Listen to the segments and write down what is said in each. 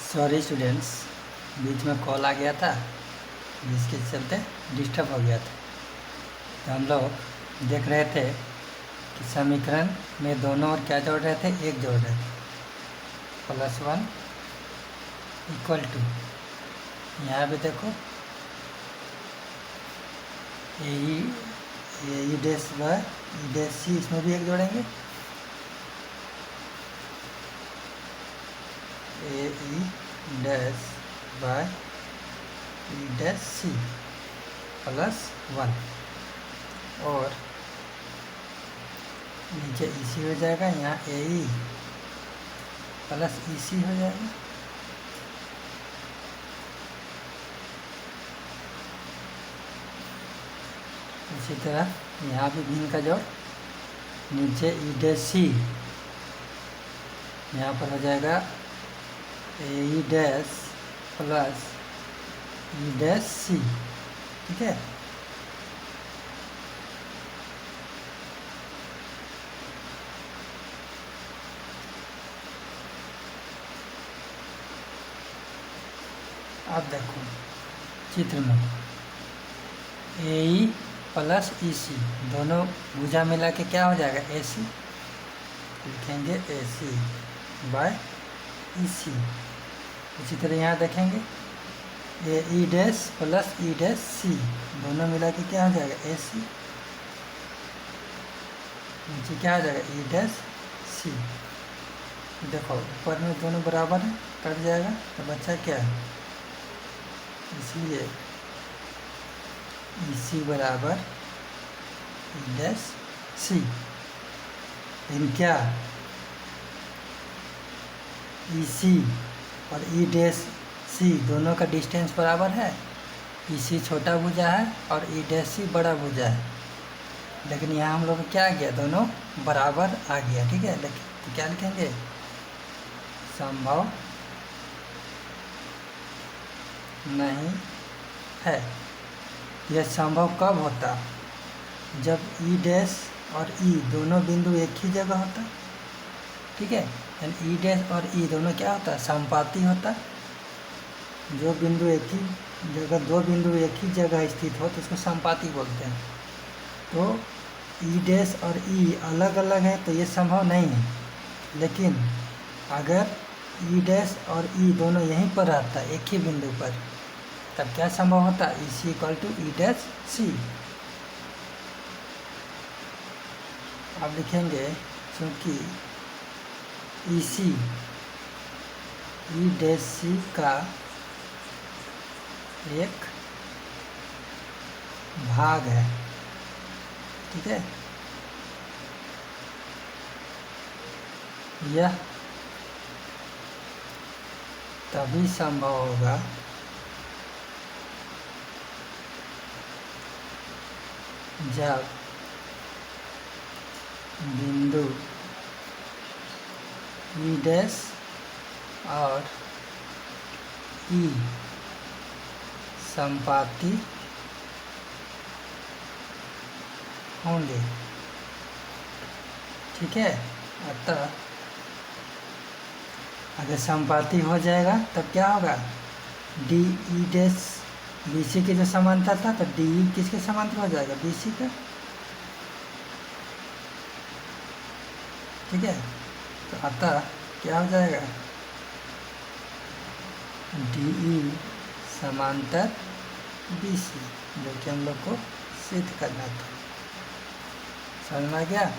Sorry students, बीच में call आ गया था जिसके चलते डिस्टर्ब हो गया था। तो हम लोग देख रहे थे कि समीकरण में दोनों ओर क्या जोड़ रहे थे, एक जोड़ रहे थे, +1 = यहाँ पे देखो ए डैश बाय ई डैश सी, इसमें भी एक जोड़ेंगे, ए डैश बाय ई डैश सी +1 और नीचे इसी हो जाएगा, यहाँ ए ई प्लस ई सी हो जाएगा। इसी तरह यहाँ भी भिन्न का जोड़, नीचे ई डैश सी, यहाँ पर हो जाएगा A E dash plus E dash C. ठीक है, अब देखो चित्र में ए ई प्लस ई सी, दोनों भुजा मिला के क्या हो जाएगा, ए सी, लिखेंगे ए सी बाय ई सी। इसी तरह यहाँ देखेंगे A E dash plus E dash C, दोनों मिला के क्या हो जाएगा, ए सी, नीचे क्या हो जाएगा, ई डैश सी। देखो ऊपर में दोनों बराबर है, कट जाएगा तो बच्चा क्या है, इसलिए ई सी बराबर ई डैश सी। लेकिन क्या ई सी और ई डैश सी दोनों का डिस्टेंस बराबर है, ई सी छोटा भुजा है और ई डैश सी बड़ा भुजा है, लेकिन यहाँ हम लोग क्या आ गया, दोनों बराबर आ गया। ठीक है, लेकिन तो क्या लिखेंगे, संभव नहीं है। यह संभव कब होता, जब ई डैश और ई दोनों बिंदु एक ही जगह होता। ठीक है, यानी ई डैश और ई दोनों क्या होता है, समानुपाती होता। जो बिंदु एक ही जगह, दो बिंदु एक ही जगह स्थित हो तो उसको समानुपाती बोलते हैं। तो ई डैश और ई अलग अलग है तो ये संभव नहीं है, लेकिन अगर ई डैश और ई दोनों यहीं पर रहता है एक ही बिंदु पर, तब क्या संभव होता, ई सी = ई डैश सी। अब लिखेंगे क्योंकि ई सी ई डैश सी का एक भाग है। ठीक है, यह तभी संभव होगा जब बिंदु ई डैश और ई समानुपाती होंगे। ठीक है, अतः अगर समानुपाती हो जाएगा तब क्या होगा, D E dash B C के जो समांतर था तो डी ई किसके समांतर हो जाएगा, बी सी का। ठीक है, तो अतः क्या हो जाएगा, डी ई समांतर बी सी, जो कि हम लोग को सिद्ध करना था। समझ में आ गया।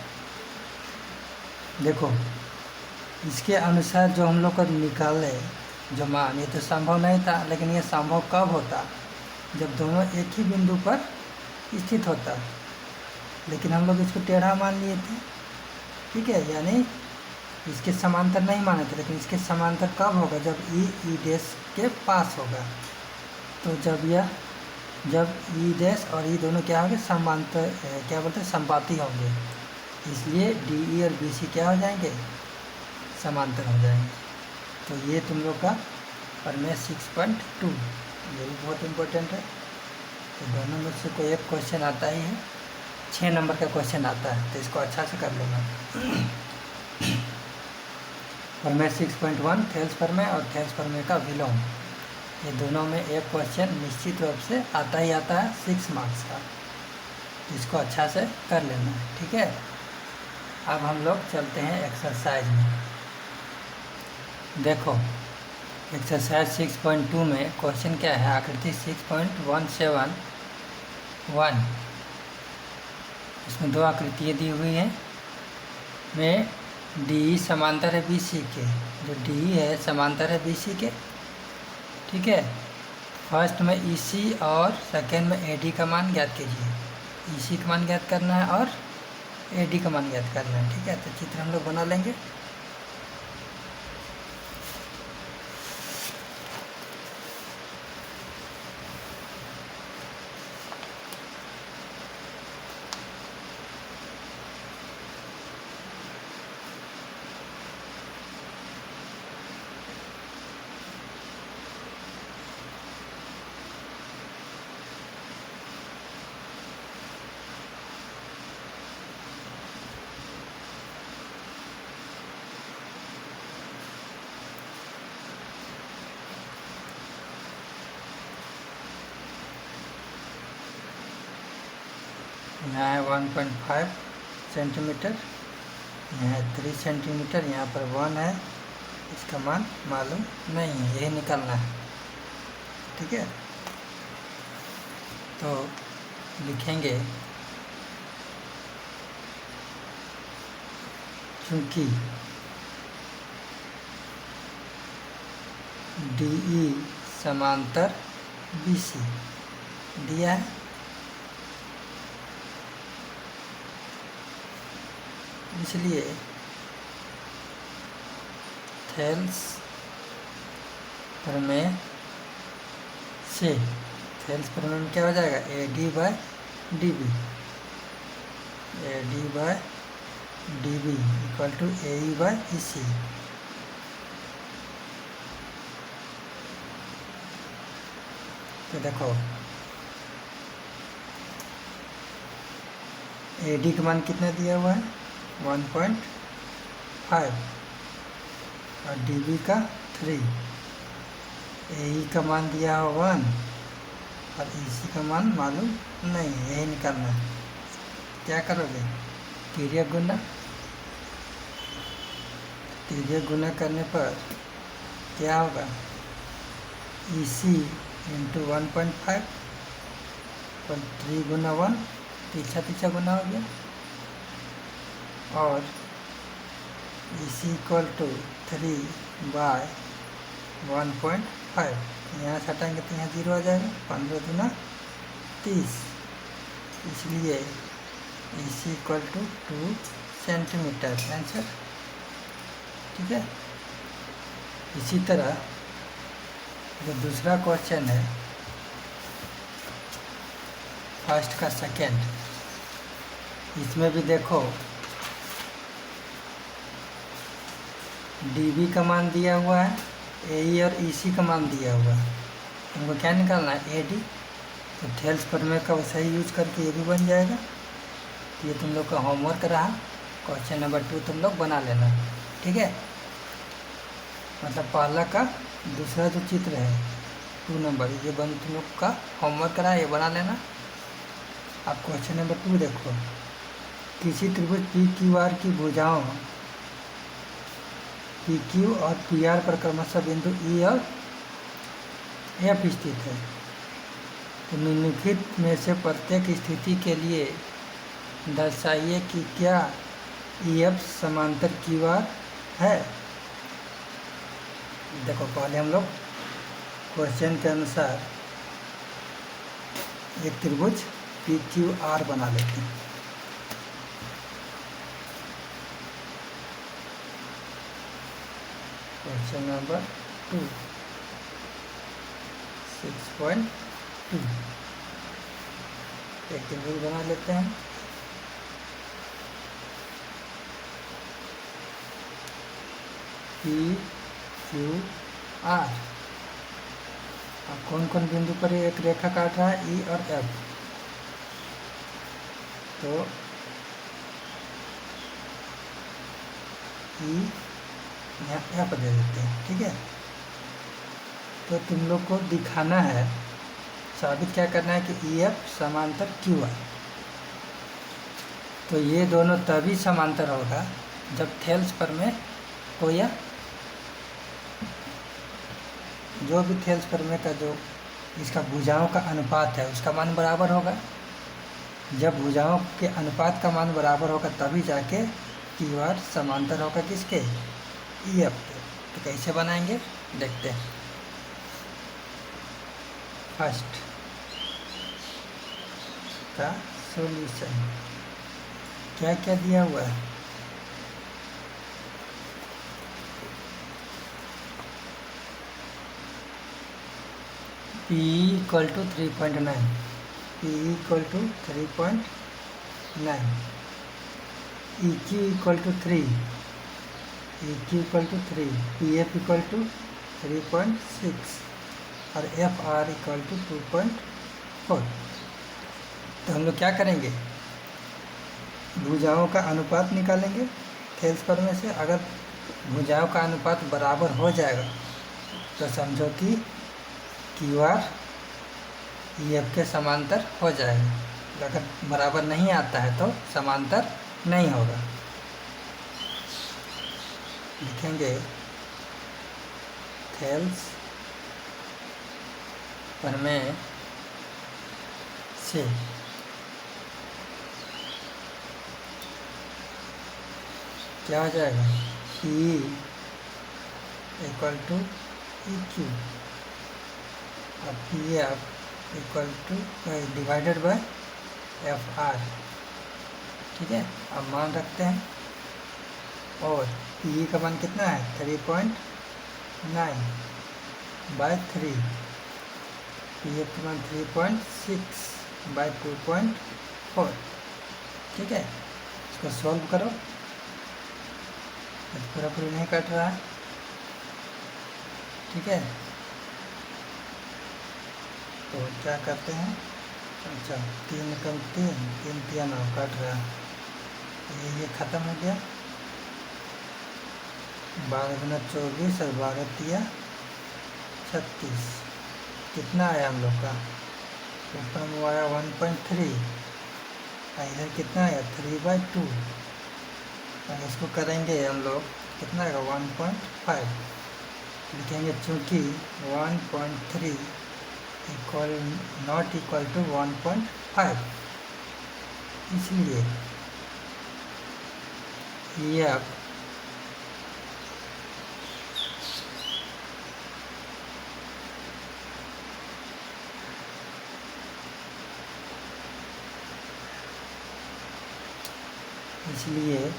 देखो इसके अनुसार जो हम लोग को निकाले जो मान, ये तो संभव नहीं था, लेकिन ये संभव कब होता, जब दोनों एक ही बिंदु पर स्थित होता। लेकिन हम लोग इसको टेढ़ा मान लिए थे। ठीक है, यानी इसके समांतर नहीं माने थे, लेकिन इसके समांतर कब होगा, जब ई डैश के पास होगा। तो जब ई डैश और ई दोनों क्या होंगे, समांतर, क्या बोलते हैं, समानुपाती होंगे, इसलिए डी ई और बी सी क्या हो जाएंगे, समांतर हो जाएंगे। तो ये तुम लोग का प्रमेय 6.2 ये भी बहुत इम्पोर्टेंट है। तो दोनों में से कोई एक क्वेश्चन आता ही है, 6 नंबर का क्वेश्चन आता है, तो इसको अच्छा से कर लेना। प्रमेय 6.1 थेल्स प्रमेय और थेल्स प्रमेय का विलोम, ये दोनों में एक क्वेश्चन निश्चित रूप से आता ही आता है 6 मार्क्स का, जिसको अच्छा से कर लेना है। ठीक है, अब हम लोग चलते हैं एक्सरसाइज में। देखो एक्सरसाइज 6.2 में क्वेश्चन क्या है, आकृति 6.171, इसमें दो आकृतियाँ दी हुई हैं, में डी समांतर है बी सी के, जो डी है समांतर है बी सी के। ठीक है, फर्स्ट में ई सी और सेकेंड में ए डी का मान ज्ञात कीजिए। ई सी का मान ज्ञात करना है और ए डी का मान ज्ञात करना है। ठीक है, तो चित्र हम लोग बना लेंगे। यहाँ है 1.5 सेंटीमीटर, यहाँ है 3 सेंटीमीटर, यहाँ पर 1 है, इसका मान मालूम नहीं है, यही निकालना है। ठीक है, तो लिखेंगे चूँकि डी ई समांतर बी सी दिया है, इसलिए थेल्स प्रमेय से, थेल्स प्रमेय में क्या हो जाएगा, A D by D B, A D by D B equal to A E by E C. तो देखो ए डी का मान कितना दिया हुआ है 1.5 और डी बी का 3, ए ई का मान दिया हुआ 1 और ई सी का मान मालूम नहीं है, यही निकालना है। क्या करोगे, तिर्यक गुना, तिर्यक गुना करने पर क्या होगा, ई सी इंटू 1.5 पर 3 गुना 1, पीछा पीछा गुना हो गया, और इसी इक्वल टू 3 बाय 1.5, यहाँ से हटाएंगे तो यहाँ 0 आ जाएगा, 15 गुना 30, इसलिए इसी इक्वल टू 2 सेंटीमीटर आंसर। ठीक है, इसी तरह जो दूसरा क्वेश्चन है फर्स्ट का सेकेंड, इसमें भी देखो डी बी का मान दिया हुआ है, ए ई और ई सी का मान दिया हुआ है, तुमको क्या निकालना है, ए डी। तो थेल्स प्रमेय का सही यूज करके ये भी बन जाएगा। तो ये तुम लोग का होमवर्क रहा, क्वेश्चन नंबर 2 तुम लोग बना लेना। ठीक है, मतलब पहला का दूसरा जो चित्र है 2 नंबर, ये बन तुम लोग का होमवर्क रहा, ये बना लेना। अब क्वेश्चन नंबर 2 देखो, किसी त्रिभुज पी क्यू आर की भुजाओं पी क्यू और पी आर पर क्रमशः बिंदु ई और एफ स्थित है, तो निम्नलिखित में से प्रत्येक स्थिति के लिए दर्शाइए कि क्या ई एफ समांतर क्यू आर है। देखो पहले हम लोग क्वेश्चन के अनुसार एक त्रिभुज पी क्यू आर बना लेते हैं। क्वेश्चन नंबर 2 6.2 एक त्रिभुज बना लेते हैं। पी क्यू आर, अब कौन कौन बिंदु पर एक रेखा काट रहा है, ई और एफ। तो ई यहाँ एफ दे देते हैं, ठीक है। तो तुम लोग को दिखाना है, साबित क्या करना है कि ई एफ समांतर क्यू आर। तो ये दोनों तभी समांतर होगा जब थेल्स प्रमेय को या जो भी थेल्स प्रमेय का जो इसका भुजाओं का अनुपात है उसका मान बराबर होगा। जब भुजाओं के अनुपात का मान बराबर होगा तभी जाके क्यू आर समांतर होगा किसके, ई एफ के। तो कैसे बनाएंगे देखते हैं। फर्स्ट का सॉल्यूशन क्या क्या दिया हुआ है, P equal to 3.9, P equal to 3.9, EQ equal to 3, EQ equal to 3, PF equal to 3.6 और FR इक्वल टू 2.4। तो हम लोग क्या करेंगे, भुजाओं का अनुपात निकालेंगे थेल्स प्रमेय से। अगर भुजाओं का अनुपात बराबर हो जाएगा तो समझो कि क्यू आर ई एफ के समांतर हो जाएगा। अगर बराबर नहीं आता है तो समांतर नहीं होगा। लिखेंगे थेल्स प्रमेय से क्या हो जाएगा, E equal to E Q और P F equal to divided by F R, ठीक है। अब मान रखते हैं और पी का मान कितना है 3.9 बाय 3, पी एफ का मान 3.6 बाय 2.4, ठीक है। इसको सॉल्व करो, पूरा पूरी नहीं कट रहा है, ठीक है। तो क्या करते हैं, अच्छा 3 कम 3, 3 3 9 कट रहा है, ये ख़त्म हो गया। 12 गुना 24 और 12 तिया 36, कितना आया हम लोग का, ऊपर में आया 1.3, इधर कितना आया 3/2। इसको करेंगे हम लोग कितना आएगा 1.5, लिखेंगे चूँकि 1.3 इक्वल नॉट इक्वल टू 1.5, इसलिए ये अब इसलिए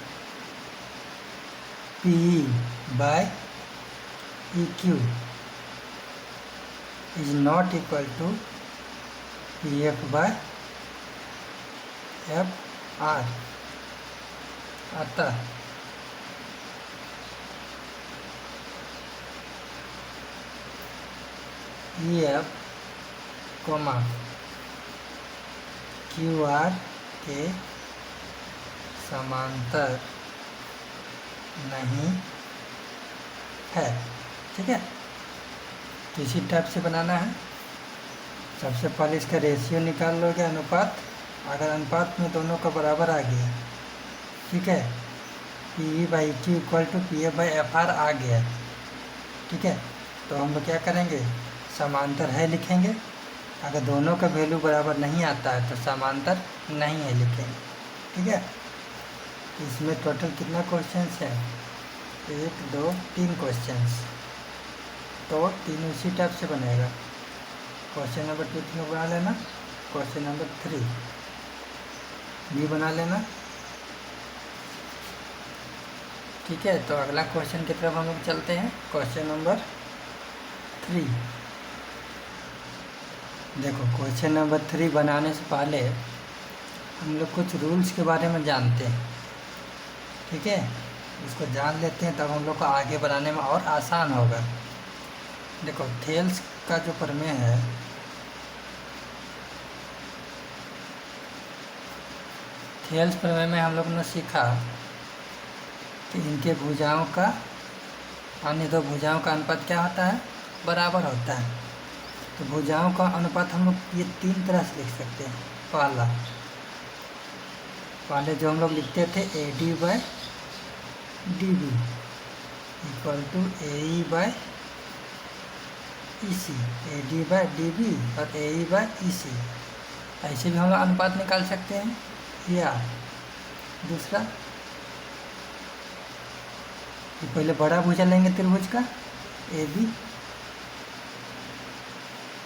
P by EQ is not equal to PF by FR। अतः EF कोमा QR के समांतर नहीं है, ठीक है। तो इसी टाइप से बनाना है। सबसे पहले इसका रेशियो निकाल लोगे, अनुपात। अगर अनुपात में दोनों का बराबर आ गया, ठीक है, P by Q equal to P A by F R आ गया, ठीक है। तो हम लोग क्या करेंगे, समांतर है लिखेंगे। अगर दोनों का वैल्यू बराबर नहीं आता है तो समांतर नहीं है लिखेंगे, ठीक है। इसमें टोटल कितना क्वेश्चंस है, 1 2 3 क्वेश्चंस। तो 3 उसी टाइप से बनेगा। क्वेश्चन नंबर 2 में बना लेना, क्वेश्चन नंबर 3 भी बना लेना, ठीक है। तो अगला क्वेश्चन की तरफ हम लोग चलते हैं। क्वेश्चन नंबर 3 देखो, क्वेश्चन नंबर 3 बनाने से पहले हम लोग कुछ रूल्स के बारे में जानते हैं, ठीक है। इसको जान लेते हैं तब हम लोग को आगे बनाने में और आसान होगा। देखो, थेल्स का जो प्रमेय है, थेल्स प्रमेय में हम लोग ने सीखा कि इनके भुजाओं का अन्य दो भुजाओं का अनुपात क्या होता है? बराबर होता है। तो भुजाओं का अनुपात हम लोग ये 3 तरह से लिख सकते हैं। पहले जो हम लोग लिखते थे AD/DB equal to AE/EC, AD/DB और AE/EC, ऐसे भी हम लोग अनुपात निकाल सकते हैं। या दूसरा, पहले बड़ा भुजा लेंगे त्रिभुज का AB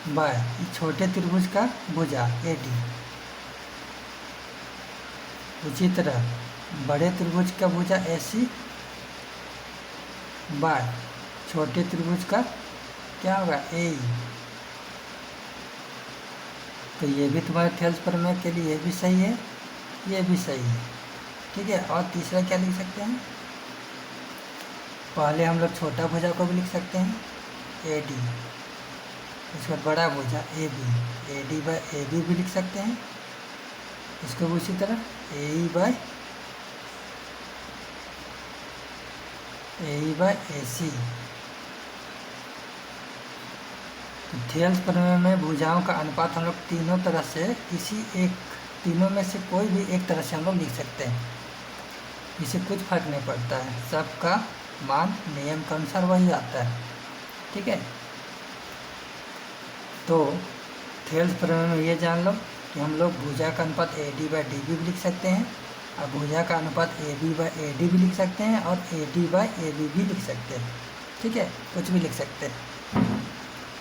बाय छोटे त्रिभुज का भुजा AD। उसी तरह बड़े त्रिभुज का भुजा AC बाय छोटे त्रिभुज का क्या होगा? AE। तो ये भी तुम्हारे थेल्स प्रमेय के लिए ये भी सही है, ये भी सही है। ठीक है। और तीसरा क्या लिख सकते हैं? पहले हम लोग छोटा भुजा को भी लिख सकते हैं AD, उसके बाद बड़ा भुजा AB, AD/AB भी लिख सकते हैं। इसको भी उसी तरह AE/AC। तो थेल्स प्रमेय में भुजाओं का अनुपात हम लोग तीनों तरह से तीनों में से कोई भी एक तरह से हम लोग लिख सकते हैं। इससे कुछ फर्क नहीं पड़ता है, सबका मान नियम के अनुसार वही आता है। ठीक है। तो थेल्स प्रमेय में ये जान लो कि हम लोग भुजा का अनुपात AD/DB भी लिख सकते हैं, और भुजा का अनुपात AB/AD भी लिख सकते हैं, और AD/AB भी लिख सकते हैं। ठीक है। कुछ भी लिख सकते हैं।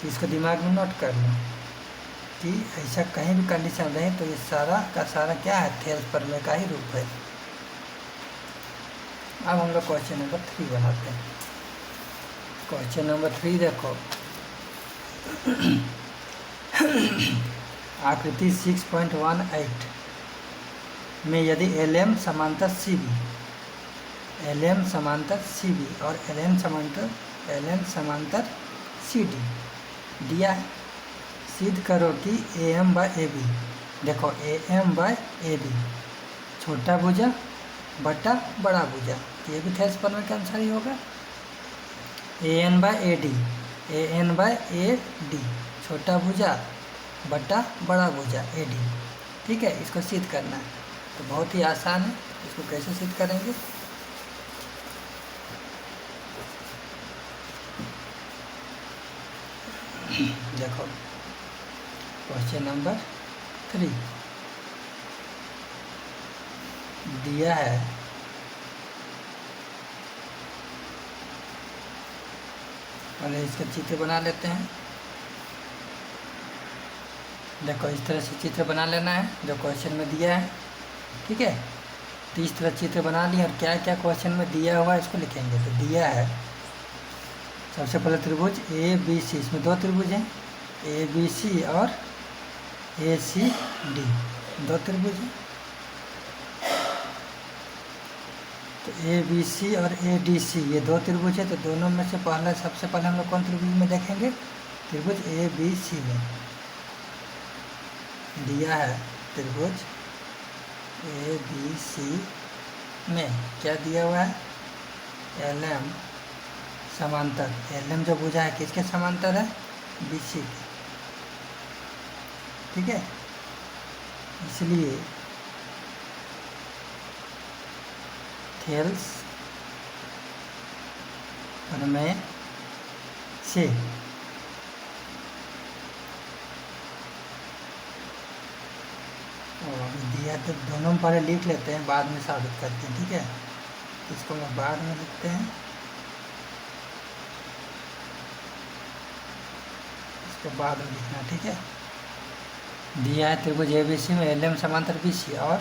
तो इसको दिमाग में नोट कर लो कि ऐसा कहीं भी कंडीशन रहे तो ये सारा का सारा क्या है? थेल्स प्रमेय का ही रूप है। अब हम लोग क्वेश्चन नंबर 3 बनाते हैं। क्वेश्चन नंबर 3 देखो। आकृति 6.18 में यदि LM समांतर CB और LN समांतर CD दिया है, सिद्ध करो कि AM/AB। देखो AM/AB छोटा भुजा बटा बड़ा भुजा, ये भी थेल्स प्रमेय के अनुसार ही होगा। AN/AD छोटा भुजा बटा बड़ा भुजा AD। ठीक है। इसको सिद्ध करना है तो बहुत ही आसान है। इसको कैसे सिद्ध करेंगे? देखो क्वेश्चन नंबर 3 दिया है। पहले इसका चित्र बना लेते हैं। देखो इस तरह से चित्र बना लेना है जो क्वेश्चन में दिया है। ठीक है। तो इस तरह चित्र बना लिया, और क्या क्या क्वेश्चन में दिया हुआ है इसको लिखेंगे। तो दिया है सबसे पहले त्रिभुज ABC, इसमें दो त्रिभुज हैं ABC और ACD, दो त्रिभुज हैं। तो ABC और ADC ये दो त्रिभुज है। तो दोनों में से सबसे पहले हम लोग कौन त्रिभुज में देखेंगे? त्रिभुज ABC में। दिया है त्रिभुज ABC में क्या दिया हुआ है? LM समांतर। LM जो भुजा है किसके समांतर है? BC के। ठीक है। इसलिए थेल्स प्रमेय से दिया तो दोनों में पहले लिख लेते हैं, बाद में साबित करते हैं। ठीक है। इसको हम बाद में लिखते हैं, इसको बाद में लिखना। ठीक है। दिया है त्रिभुज ABC में LM समांतर BC और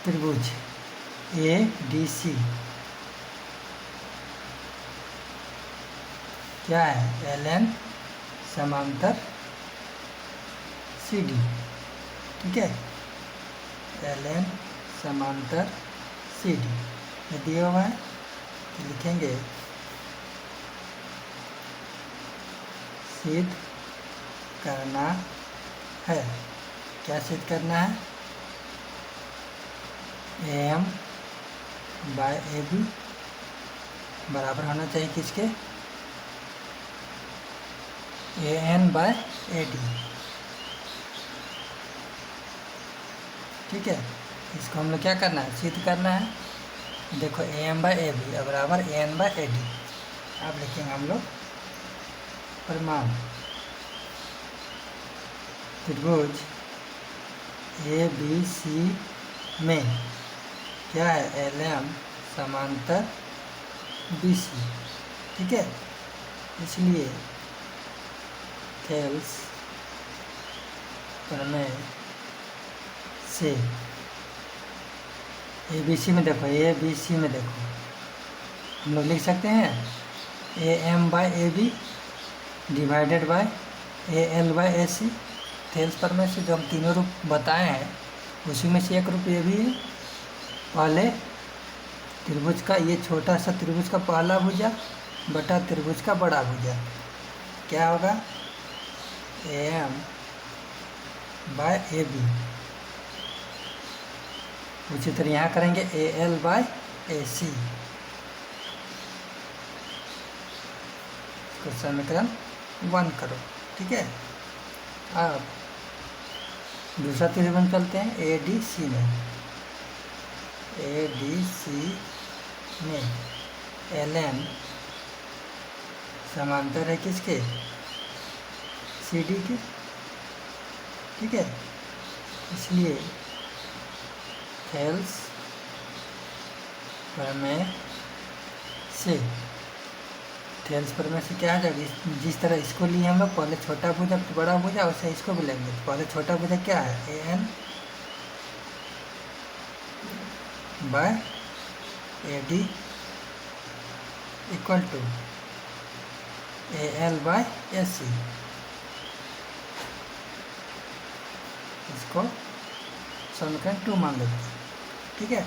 त्रिभुज ADC क्या है? LN समांतर CD। ठीक है। LN समांतर CD ये दिया हुआ है। तो लिखेंगे सिद्ध करना है। क्या सिद्ध करना है? AM बाय ए बी बराबर होना चाहिए किसके, ए एन बाय ए डी। ठीक है, इसको हम लोग क्या करना है, सिद्ध करना है। देखो A M by A B बराबर A N by A D. अब लिखेंगे हम लोग प्रमाण, त्रिभुज ए बी सी में क्या है, एल एम समांतर बी सी। ठीक है, इसलिए थेल्स प्रमेय से ए बी सी में देखो, ए बी सी में देखो हम लोग लिख सकते हैं A M by A B divided by A L by A C. Thales प्रमेय से जो हम तीनों रूप बताए हैं उसी में से एक रूप ये भी है। पहले त्रिभुज का, ये छोटा सा त्रिभुज का पहला भुजा बटा त्रिभुज का बड़ा भुजा क्या होगा, A M by A B. उसी तरह यहाँ करेंगे ए एल बाय ए सी। इसको समीकरण 1 करो। ठीक है, अब दूसरा त्रिभुज चलते हैं ए डी सी में। ए डी सी में एल एन समांतर है किसके, सी डी के। ठीक है, इसलिए थेल्स प्रमेय से, थेल्स प्रमेय से क्या आ जाएगा, जिस तरह इसको लिए हम लोग पहले छोटा भुजा फिर बड़ा भुजा, वैसे इसको भी लेंगे। तो पहले छोटा भुजा क्या है, A N by A D equal to A L by A C. इसको समीकरण 2 मान लेते हैं। ठीक है,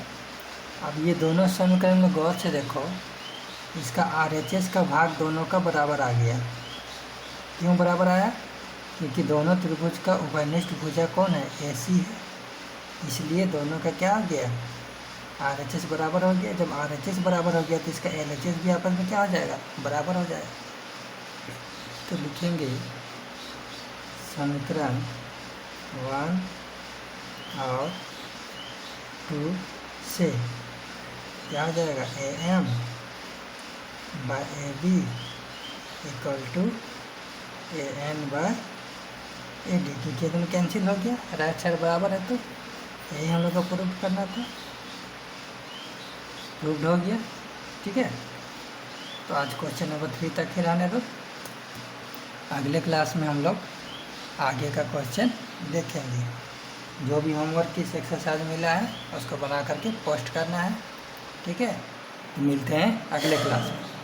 अब ये दोनों समीकरण में गौर से देखो, इसका RHS का भाग दोनों का बराबर आ गया। क्यों बराबर आया, क्योंकि दोनों त्रिभुज का उभयनिष्ठ भुजा कौन है, AC है। इसलिए दोनों का क्या आ गया, RHS बराबर हो गया। जब RHS बराबर हो गया तो इसका LHS भी आपस में क्या हो जाएगा, बराबर हो जाएगा। तो लिखेंगे समीकरण 1 और 2 से क्या हो जाएगा, A M by A B equal to A N by A D. क्योंकि एकदम कैंसिल हो गया, राइट साइड बराबर है तो यही हम लोग को प्रूव करना था, प्रूव्ड हो गया। ठीक है, तो आज क्वेश्चन नंबर 3 तक ही रहने दो। अगले क्लास में हम लोग आगे का क्वेश्चन देखेंगे। जो भी होमवर्क इस एक्सरसाइज मिला है उसको बना करके पोस्ट करना है। ठीक है, तो मिलते हैं अगले क्लास में।